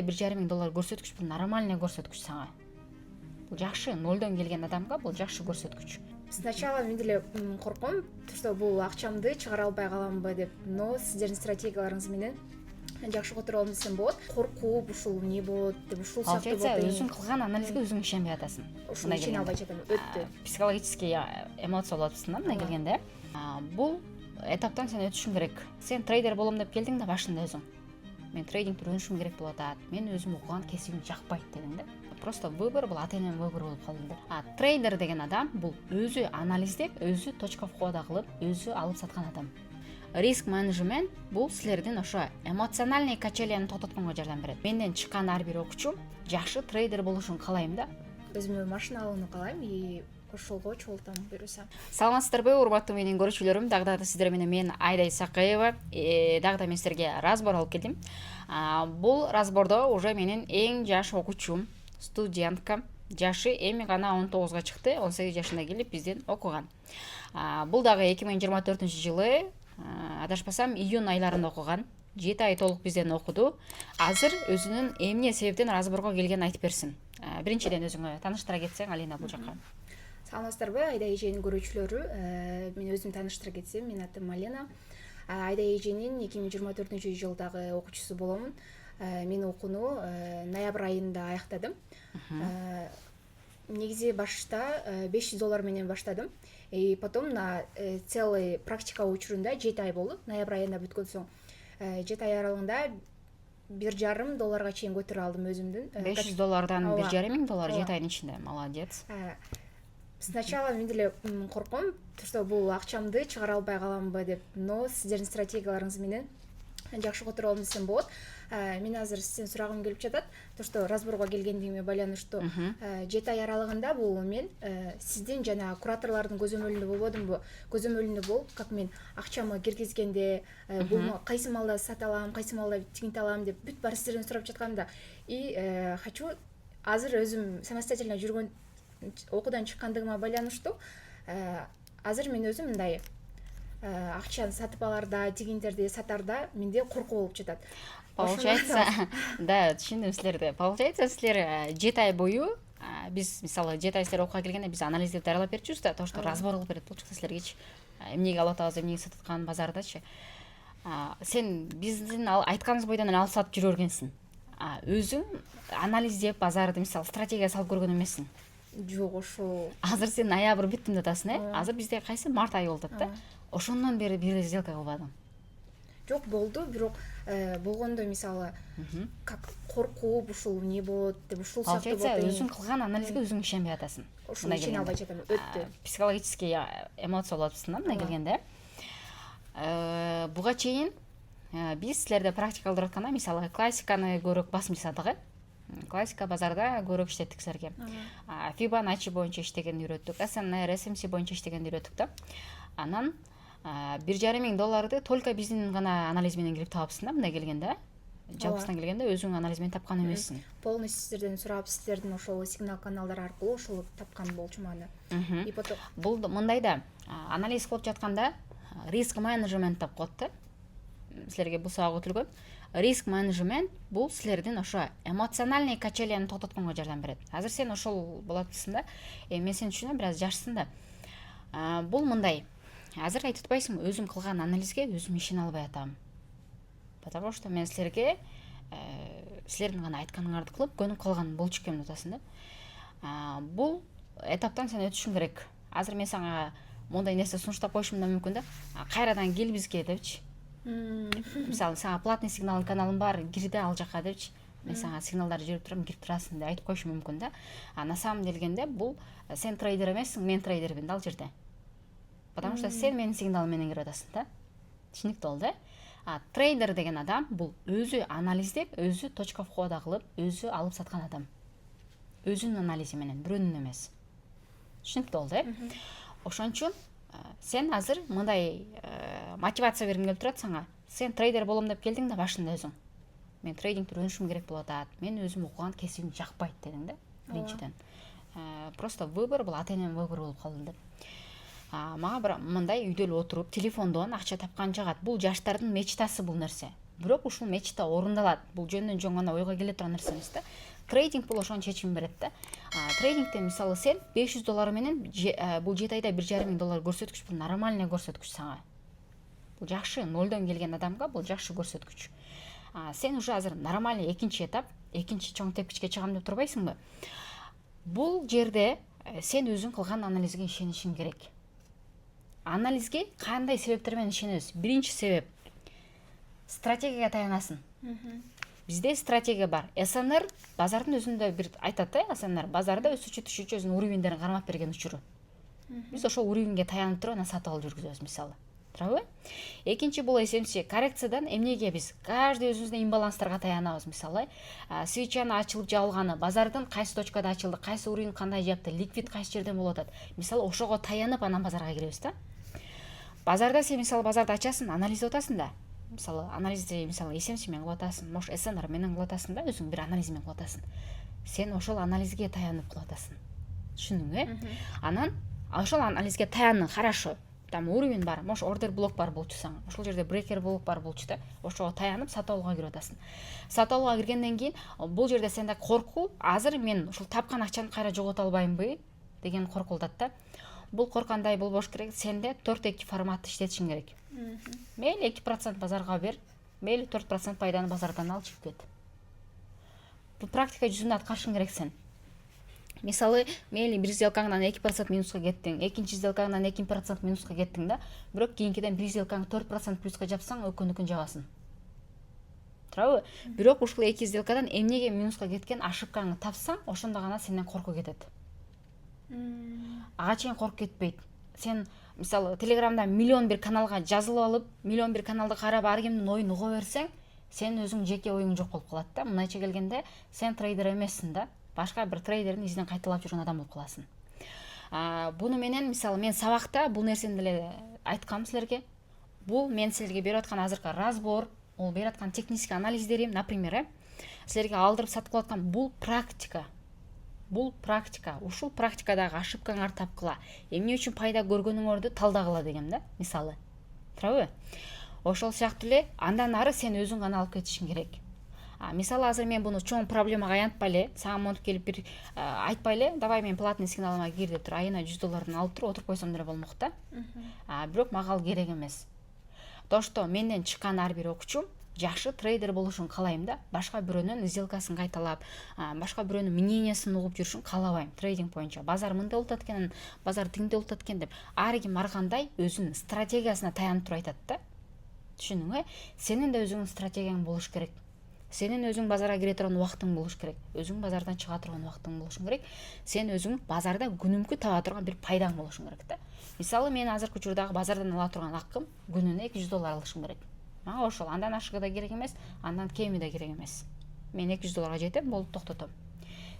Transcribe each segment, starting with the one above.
$1,5 көрсөткүч бул нормальный көрсөткүч сага. Бул жакшы, нолдон келген адамга бул жакшы көрсөткүч. Сначала мен деле корком, что бул акчамды чыгара албай каламбы деп, но сиздердин стратегияларыңыз менен жакшы которо алам десем болот. Коркуп, ушул эмне болот деп, ушул сыяктуу болот. Өзүң кылган анализге өзүң ишенбей атасың. Ушул ишене албай жатам, өттү. Психологический эмоция болуп атасың да, мына келгенде. Бул этаптан сен өтүшүң керек. Сен трейдер болом деп келдиң да башында өзүң. Мен трейдингти үйрөнүшүм керек болуп атат. Мен өзүм окуган кесибим жакпайт дедиң да. Просто выбор бул ата-эненин выбору болуп калды да. Трейдер деген адам бул өзү анализдеп, өзү точка входа кылып, өзү алып саткан адам. Риск менеджмент бул силердин ошо эмоциональный качеляны токтотконго жардам берет. Менден чыккан ар бир окуучум жакшы трейдер болушун каалайм да. Өзүмө машина алууну каалайм и ошолго чогултам буюрса. Саламатсыздарбы, урматтуу менин көрүүчүлөрүм? Дагы сиздер менен мен Айдай Сакаева. Дагы мен силерге разбор алып келдим. Бул разбордо уже менин эң жаш окуучум, студентка, жашы эми гана 19га чыкты, 18 жашында келип бизден окуган. Бул дагы 2024-жылы, адашпасам, июнь айларында окуган. 7 ай толук бизден окуду. Азыр өзүнүн эмне себептен разборго келгенин айтып берсин. Биринчиден өзүңө тааныштыра кетсең, Алина, бул жака. Саламатсыздарбы, Айдай эженин көрүүчүлөрү? Мен өзүм тааныштыра кетсем, менин атым Алина. Айдай эженин 2024-жылдагы окуучусу боломун. Мен окууну ноябрь айында аяктадым. Негизи башта $500 менен баштадым. И потом на целый практика учурунда 7 ай болду. Ноябрь айында бүткөн соң 7 ай аралыгында $1,5 чейин көтөрө алдым өзүмдүн. $500 $1,500 7 айдын ичинде. Молодец. Сначала мен деле корком, что бул акчамды чыгара албай каламбы деп, но сиздердин стратегияларыңыз менен жакшы которо алам десем болот. Мен азыр сизден сурагым келип жатат, то что разборго келгендигиме байланыштуу 7 ай аралыгында бул мен сиздин жана кураторлордун көзөмөлүндө болбодумбу? Көзөмөлүндө болуп, как мен акчамы киргизгенде бул кайсы маалда сата алам, кайсы маалда тигинте алам деп бүт баары сиздерден сурап жатканда, и хочу азыр өзүм самостоятельно жүргөн окуудан чыккандыгыма байланыштуу азыр мен өзүм мындай акчаны сатып аларда, тигинтерди сатарда менде коркуу болуп жатат. Получается, да, түшүндүм силерди. Получается, силер 7 ай бою биз мисалы 7 ай силер окууга келгенде биз анализдеп дарылап берчүбүз да, то что разбор кылып берет болчу силергечи. Эмнеге алып атабыз, эмнеге сатып аткан базардачы. Сен биздин айтканыбыз бойдон алып сатып жүрө бергенсиң. Өзүң анализдеп базарды мисалы стратегия салып көргөн эмессиң. Жок, ошо. Азыр сен ноябрь бүттүм деп атасың, Азыр бизде кайсы март айы болуп атат да. Ошондон бери бир сделка кылбадың. Жок, болду, бирок болгондо мисалы как коркуп, ушул эмне болот деп, ушул сыяктуу болот. Өзүң кылган анализге өзүң ишенбей атасың. Ушул ишене албай жатам, өттү. Психологический эмоция болуп атасың да, мына келгенде. Буга чейин биз силерде практика кылдырып атканда, мисалы классиканы көрөк басым жасадык, Классика базарда көрөк иштеттик силерге. Fibonacci боюнча иштегенди үйрөттүк, SNR, SMC боюнча иштегенди үйрөттүк да. Анан $1,500 только биздин гана анализ менен кирип табапсың да, мындай келгенде. Жалпысынан келгенде өзүң анализ менен тапкан эмессиң. Полностью сиздерден сурап, сиздердин ошол сигнал каналдары аркылуу ошол тапкан болчумун аны. И потом бул мындай да, анализ кылып жатканда риск менеджмент деп коет да. Силерге бул сабак өтүлгөн. Риск менеджмент бул силердин ошо эмоциональный качеляны токтотконго жардам берет. Азыр сен ошол болуп атасың да. Мен сени түшүнөм, бир аз жашсың да. Бул мындай. Азыр айтып атпайсың, өзүм кылган анализге өзүм ишене албай атам. Потому что мен силерге силердин гана айтканыңарды кылып көнүп калган болчу экенмин деп атасың да. Бул этаптан сен өтүшүң керек. Азыр мен сага мондай нерсе сунуштап коюшум да мүмкүн да. Кайрадан кел бизге депчи. Мисалы, сага платный сигнал каналым бар, кир да ал жака депчи. Мен сага сигналдарды жиберип турам, кирип турасың деп айтып коюшум мүмкүн да. На самом деле бул сен трейдер эмессиң, мен трейдермин да ал жерде. Потому что сен менин сигналым менен кирип атасың да. Түшүнүктүү болду, трейдер деген адам бул өзү анализдеп, өзү точка входа кылып, өзү алып саткан адам. Өзүнүн анализи менен, бирөөнүн эмес. Түшүнүктүү болду, Ошон үчүн сен азыр мындай мотивация бергим келип турат сага. Сен трейдер болом деп келдиң да башында өзүң. Мен трейдингти үйрөнүшүм керек болуп атат. Мен өзүм окуган кесибим жакпайт дедиң да, биринчиден. Просто выбор бул ата-эненин выбору болуп калды деп. Мага мындай үйдө эле отуруп, телефондон акча тапкан жагат. Бул жаштардын мечтасы бул нерсе. бирок ушул мечитте орундалат. Бул жөндөн жөн гана ойго келе турган нерсе эмес да. Трейдинг бул ошонун чечимин берет да. Трейдингте мисалы сен $500 менен бул 7 айда $1,500 көрсөткүч, бул нормальный көрсөткүч сага. Бул жакшы, нолдон келген адамга бул жакшы көрсөткүч. Сен уже азыр нормальный экинчи этап, экинчи чоң тепкичке чыгам деп турбайсыңбы? Бул жерде сен өзүң кылган анализге ишенишиң керек. Анализге кандай себептер менен ишенебиз? Биринчи себеп стратегияга таянасың. Бизде стратегия бар. СНР базардын өзүндө бир айтат да, СНР базарда өсүүчү түшүүчү өзүнүн уровеньдерин кармап берген учуру. Биз ошол уровеньге таянып туруп анан сатып алып жүргүзөбүз мисалы. Туурабы? Экинчи бул SMC коррекциядан эмнеге биз каждый өзүбүздүн имбаланстарга таянабыз мисалы. Свечаны ачылып жабылганы, базардын кайсы точкада ачылды, кайсы уровень кандай жапты, ликвид кайсы жерден болуп атат. Мисалы ошого таянып анан базарга киребиз да. Базарда сен мисалы базарды ачасың, анализ атасың да. Мисалы анализди мисалы SMC менен кылып атасың, может SNR менен кылып атасың да, өзүң бир анализ менен кылып атасың. Сен ошол анализге таянып кылып атасың. Түшүндүңбү? Анан ошол анализге таяндың, хорошо. Там уровень бар, может ордер блок бар болчу сага. Ошол жерде брейкер блок бар болчу да. Ошого таянып сатып алууга кирип атасың. Сатып алууга киргенден кийин бул жерде сенде коркуу, азыр мен ушул тапкан акчаны кайра жогото албаймынбы деген коркулдат да. Бул коркандай болбош керек. Сенде 4-2 форматты иштетишиң керек. Мейли 2% базарга бер, мейли 4% пайданы базардан ал чыгып кет. Бул практика жүзүндө аткарышың керек сен. Мисалы, мейли бир сделкаңдан 2% минуска кеттиң, экинчи сделкаңдан 2% минуска кеттиң да, бирок кийинкиден бир сделкаңды 4% плюска жапсаң, өкүндүкүн жабасың. Туурабы? Бирок ушул эки сделкадан эмнеге минуска кеткен ошибкаңды тапсаң, ошондо гана сенден коркуу кетет. Ага чейин коркуп кетпейт. Сен мисалы Телеграмда миллион бир каналга жазылып алып, миллион бир каналды карап, ар кимдин оюн уга берсең, сен өзүң жеке оюң жок болуп калат да. Мындайча келгенде, сен трейдер эмессиң да. Башка бир трейдердин изинен кайталап жүргөн адам болуп каласың. Буну менен мисалы мен сабакта бул нерсени деле айткам силерге. Бул мен силерге берип аткан азыркы разбор, ол берип аткан технический анализдерим, например, силерге алдырып сатып аткан бул практика. Бул практика. Ушул практикадагы ошибкаңарды тапкыла. Эмне үчүн пайда көргөнүңөрдү талдагыла дегем да, мисалы. Туурабы? Ошол сыяктуу эле андан ары сен өзүң гана алып кетишиң керек. Мисалы азыр мен буну чоң проблемага аянтпай эле, сага монтип келип бир айтпай эле, давай мен платный сигналыма кир деп туруп айына $100 алып туруп отуруп койсом деле болмок да. Бирок мага ал керек эмес. То, что менден чыккан ар бир окуучум жакшы трейдер болушун каалайм да. Башка бирөөнүн сделкасын кайталап, башка бирөөнүн мнениясын угуп жүрүшүн каалабайм трейдинг боюнча. Базар мындай болуп аткан, базар тиңде болуп аткан деп ар ким ар кандай өзүнүн стратегиясына таянып туруп айтат да. Түшүндүңбү? Сенин да өзүңүн стратегияң болуш керек. Сенин өзүң базарга кире турган убактың болуш керек. Өзүң базардан чыга турган убактың болушуң керек. Сен өзүң базарда күнүмкү таба турган бир пайдаң болушуң керек да. Мисалы мен азыркы учурдагы базардан ала турган акым күнүнө $200 алышым керек. Мага ошол андан ашыгы да керек эмес, андан кеми да керек эмес. Мен $200 жетем, болуп токтотом.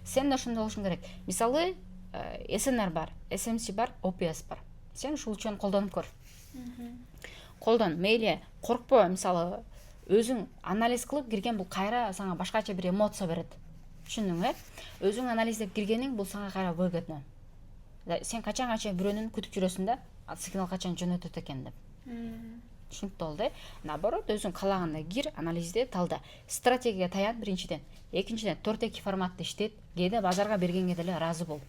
Сен да ошондой болушуң керек. Мисалы SNR бар, SMC бар, OPS бар. Сен ушул үчүн колдонуп көр. Колдон, мейли коркпо, мисалы өзүң анализ кылып кирген бул кайра сага башкача бир эмоция берет. Түшүндүңбү? Өзүң анализдеп киргениң бул сага кайра выгодно. Сен качан бирөөнүн күтүп жүрөсүң да, сигнал качан жөнөтөт экен деп. Түшүнүктүү болду. Наоборот, өзүң каалагандай кир, анализде талда. Стратегияга таян биринчиден. Экинчиден 4-2 форматты иштет. Кээде базарга бергенге деле ыраазы бол.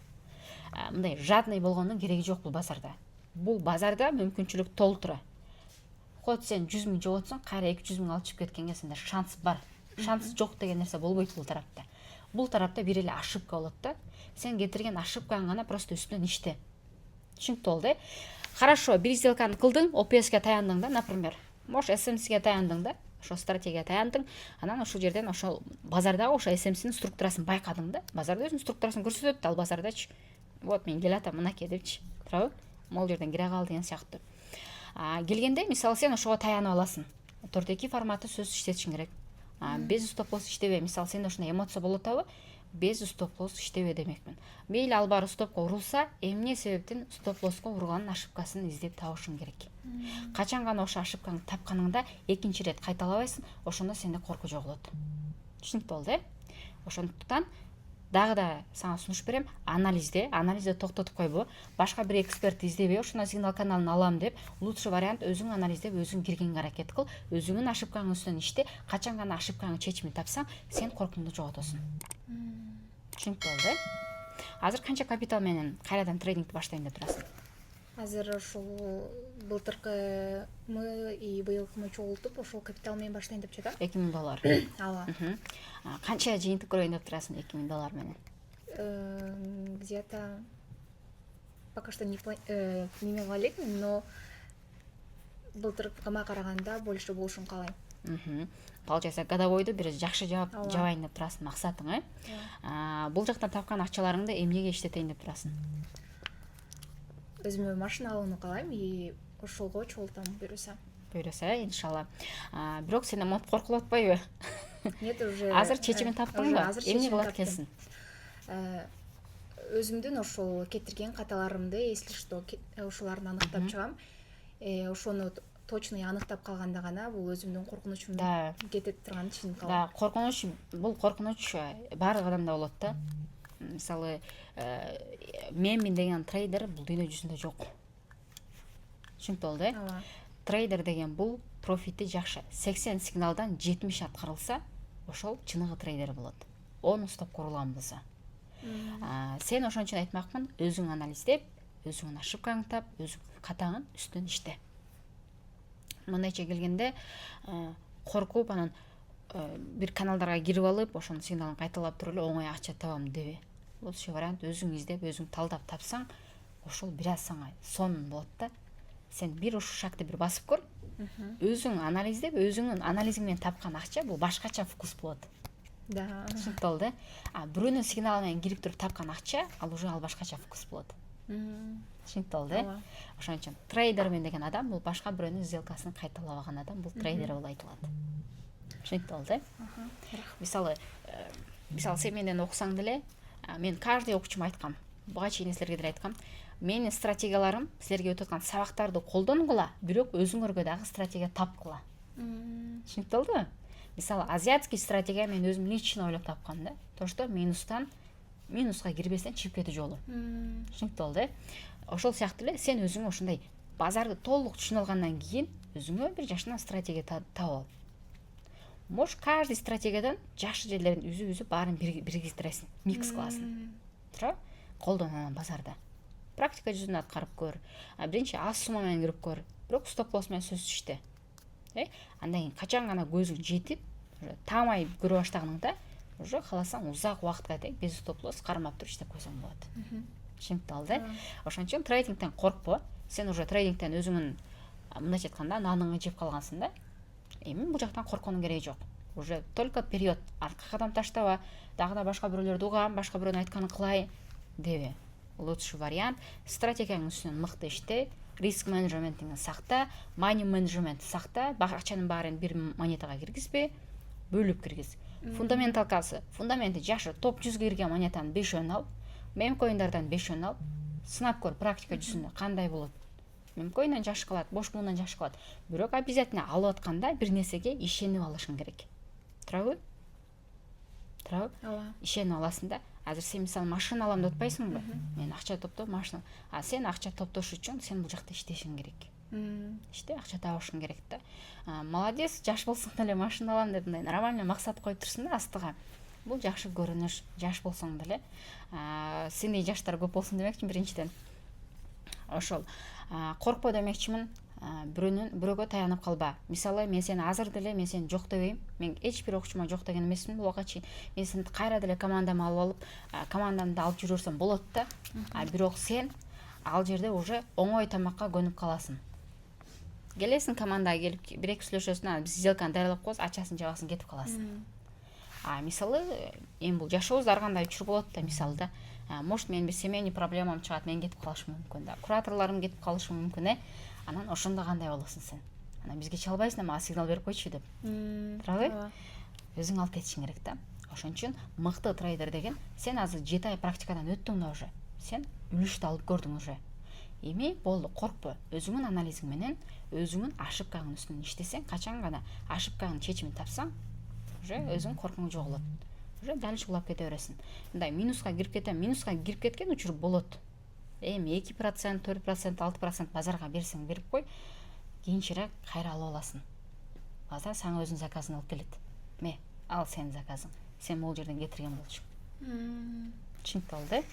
Мындай жадный болгондун кереги жок бул базарда. Бул базарда мүмкүнчүлүк толтура. Хоть сен 100 000 жоготсоң, кайра 200 000 алып чыгып кеткенге сенде шанс бар. Шанс жок деген нерсе болбойт бул тарапта. Бул тарапта бир эле ошибка болот да. Сен кетирген ошибкаң гана просто үстүнөн иште. Түшүнүктүү болду. Хорошо, бир сделканы кылдың, OPS-ке таяндың да, например. Может, SMC-ге таяндың да, ошо стратегияга таяндың. Анан ошол жерден ошол базардагы ошо SMC-нин структурасын байкадың да. Базарда өзүнүн структурасын көрсөтөт, ал базардачы. Вот мен келатам мынакей депчи. Туурабы? Могул жерден кире кал деген сыяктуу. Келгенде мисалы сен ошого таянып аласың. 4-2 форматы сөзсүз иштетишиң керек. Без стоп-лосс иштебе. Мисалы сенде ошондой эмоция болуп атабы? Без стоп-лосс иштебе демекмин. Мейли ал баары стопко урулса, эмне себептен стоп-лосско урганын ошибкасын издеп табышың керек. Качан гана ошо ошибкаңды тапканыңда экинчи ирет кайталабайсың, ошондо сенде коркуу жоголот. Түшүнүктүү болду, Ошондуктан дагы да сага сунуш берем, анализде токтотуп койбо, башка бир экспертти издебей ошондой сигнал каналын алам деп, лучший вариант өзүң анализдеп, өзүң киргенге аракет кыл, өзүңүн ошибкаңын үстүнөн иште, качан гана ошибкаңын чечимин тапсаң, сен коркуңду жоготосуң. Түшүнүктүү болду, Азыр канча капитал менен кайрадан трейдингди баштайын деп турасың? Азыр ошол былтыркымы и быйылкымы чогултуп, ошол капитал менен баштайын деп жатам. $2000. Ооба. Канча жыйынтык көрөйүн деп турасың $2000 менен? Где-то пока что не планировала элекмин, но былтыркыма караганда больше болушун каалайм. Получается, годовойду бир жакшы жабайын деп турасың, максатың, э? Бул жактан тапкан акчаларыңды эмнеге иштетейин деп турасың? Өзүмө машина алууну каалайм и ошолго чогултам буюрса. Иншалла. Бирок сени монтип коркулатпайбы? Нет, уже Азыр чечимин таптыңбы? Эмне кылат экенсиң? Өзүмдүн ошол кетирген каталарымды, если что, ошолорду аныктап чыгам. Ошону точно аныктап калганда гана бул өзүмдүн коркунучумду кетип турганын түшүнүп калам. Да, коркунуч, бул коркунуч баардык адамда болот да. Мисалы, менмин деген трейдер бул дүйнө жүзүндө жок. Түшүнүктүү болду, э? Трейдер деген бул профити жакшы. 80 сигналдан 70 аткарылса, ошол чыныгы трейдер болот. 10 стоп курулган болсо. Сен ошон үчүн айтмакмын, өзүң анализдеп, өзүңүн ошибкаңды тап, өзүң катаңын үстүнөн иште. Мындайча келгенде, коркуп анан бир каналдарга кирип алып, ошонун сигналын кайталап туруп эле оңой акча табам дебе. Лучший вариант өзүң издеп, өзүң талдап тапсаң, ошол бир аз сага сонун болот да. Сен бир ушул шагты бир басып көр. Өзүң анализдеп, өзүңүн анализиң менен тапкан акча бул башкача вкус болот. Да. Түшүнүктүү болду, э? Бирөөнүн сигналы менен кирип туруп тапкан акча, ал уже башкача вкус болот. Түшүнүктүү болду, э? Ошон үчүн трейдермен деген адам бул башка бирөөнүн сделкасын кайталабаган адам, бул трейдер болуп айтылат. Түшүнүктүү болду, э? Мисалы сен менден окусаң деле, мен каждый окуучума айткам, буга чейин силерге деле айткам, менин стратегияларым силерге өтүп аткан сабактарды колдонгула, бирок өзүңөргө дагы стратегия тапкыла. Түшүнүктүү болду? Мисалы, азиатский стратегия мен өзүм лично ойлоп тапкам да. То, что минуска кирбестен чыгып кетүү жолу. Түшүнүктүү болду, э? Ошол сыяктуу эле сен өзүңө ошондой базарды толук түшүнүп алгандан кийин өзүңө бир жашынан стратегия таап ал. Можешь каждый стратегиядан жакшы жерлерин үзүп баарын биргиздиресиң, микс кыласың. Туура? Колдонган базарда. Практика жүзүндө аткарып көр. Биринчи аз сумма менен кирип көр. Бирок стоп лосс менен сөзсүз иште. Андан кийин качан гана көзүң жетип, таамай көрө баштаганыңда, уже кааласаң узак убакытка тең без стоп лосс кармап туруп иштеп койсоң болот. Түшүнүктүү болду, э? Ошон үчүн трейдингден коркпо. Сен уже трейдингден өзүңүн мындайча айтканда наныңды жеп калгансың да. Эми бул жактан корконуң кереги жок. Уже только период, артка кадам таштаба, дагы да башка бирөөлөрдү угам, башка бирөөнүн айтканын кылай дебе. Лучший вариант стратегияңдын үстүнөн мыкты иште, риск менеджментиңди сакта, money менеджментти сакта, акчанын баарын бир монетага киргизбе, бөлүп киргиз. Фундаменти жакшы, топ 100ге кирген монетанын 5-өн ал, мемкоиндардан 5-өн ал, сынап көр практика жүзүндө кандай болот. Мемкоинден жакшы калат, бош муундан жакшы калат. Бирок обязательно алып атканда бир нерсеге ишенип алышың керек. Туурабы? Ишенип аласың да. Азыр сен мисалы машина алам деп атпайсыңбы? Мен акча топтоп машина. Сен акча топтош үчүн сен бул жакта иштешиң керек. Иште акча табышың керек да. Молодец, жаш болсоң деле машина алам деп мындай нормально максат коюп турсуң да астыга. Бул жакшы көрүнүш, жаш болсоң деле. Сендей жаштар көп болсун демекчимин биринчиден. Ошол коркпо демекчимин, бирөөгө таянып калба. Мисалы, мен сени азыр деле мен сени жок дебейм. Мен эч бир окуучума жок деген эмесмин буга чейин. Мен сени кайра деле командама алып командамды алып жүрөрсөм болот да. Бирок сен ал жерде уже оңой тамакка көнүп каласың. Келесиң командага келип, бир-эки сүйлөшөсүң, биз сделканы даярдап коебуз, ачасың, жабасың, кетип каласың. Мисалы, эми бул жашообузда ар кандай учур болот да, мисалы да. Может, менин бир семейный проблемам чыгат, мен кетип калышым мүмкүн да. Кураторлорум кетип калышы мүмкүн, э? Анан ошондо кандай болосуң сен? Анан бизге чалбайсың, мага сигнал берип койчу деп. Туурабы? Өзүң алып кетишиң керек да. Ошон үчүн мыкты трейдер деген, сен азыр 7 ай практикадан өттүң да уже. Сен үлүштү алып көрдүң уже. Эми болду, коркпо. Өзүңүн анализиң менен, өзүңүн ошибкаңдын үстүнөн иштесең, качан гана ошибкаңдын чечимин тапсаң, уже өзүң коркуң жоголот. уже дальше улап кете бересиң. Мындай минуска кирип кетем, минуска кирип кеткен учур болот. Эми 2%, 4%, 6% базарга берсең берип кой, кийинчерээк кайра алып аласың. Базар сага өзүнүн заказын алып келет. Ме, ал сенин заказың. Сен могул жерден кетирген болчуң. Түшүнүктүү болду.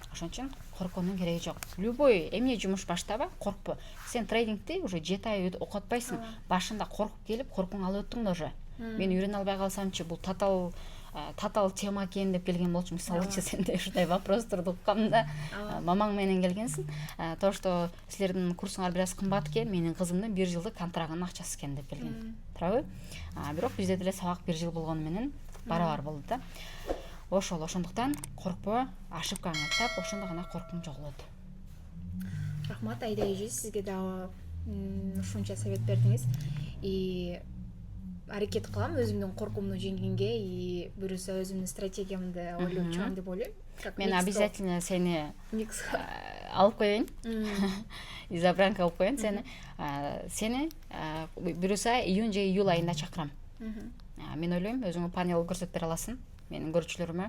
Ошон үчүн коркоонун кереги жок. Любой эмне жумуш баштаба, коркпо. Сен трейдингти уже 7 ай окуп атпайсың. Башында коркуп келип, коркууңду алып өттүң да уже. Мен үйрөнө албай калсамчы, бул татал тема экен деп келген болчу. Мисалычы сенде ушундай вопросторду уккам да. Мамаң менен келгенсиң. То, что силердин курсуңар бир аз кымбат экен, менин кызымдын 1 жылдык контрагынын акчасы экен деп келген. Туурабы? Бирок бизде деле сабак 1 жыл болгону менен барабар болду да. Ошондуктан коркпо, ошибкаңды тап, ошондо гана коркууң жоголот. Рахмат, Айда эже, сизге дагы ушунча совет бердиңиз. И аракет кылам өзүмдүн коркуумду жеңгенге, и буюрса өзүмдүн стратегиямды ойлоп чыгам деп ойлойм. Мен обязательно сени микс алып коеюн. Из Абранка алып коеюн сени. Сени буюрса июнь же июль айында чакырам. Мен ойлойм, өзүңө панел көрсөтүп бере аласың менин көрүүчүлөрүмө,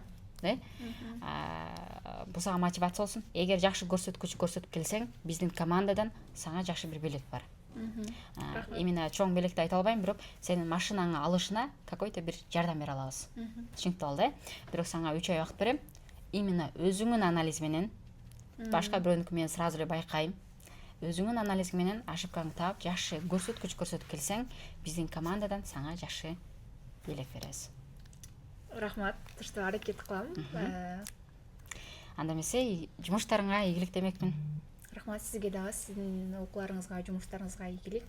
бул сага мотивация болсун. Эгер жакшы көрсөткүч көрсөтүп келсең, биздин командадан сага жакшы бир белек бар. Именно чоң белекти айта албайм, бирок сенин машинаңы алышына какой-то бир жардам бере алабыз. Түшүнүктүү болду, бирок сага 3 ай убакыт берем. Именно өзүңүн анализ менен, башка бирөөнүкү мен сразу эле байкайм. Өзүңүн анализ менен ошибкаңды таап, жакшы көрсөткүч көрсөтүп келсең, биздин командадан сага жакшы белек беребиз. Рахмат, тышта аракет кылам. Анда эмесе жумуштарыңа ийгилик демекмин. Рахмат сизге дагы, сиздин окууларыңызга, жумуштарыңызга ийгилик.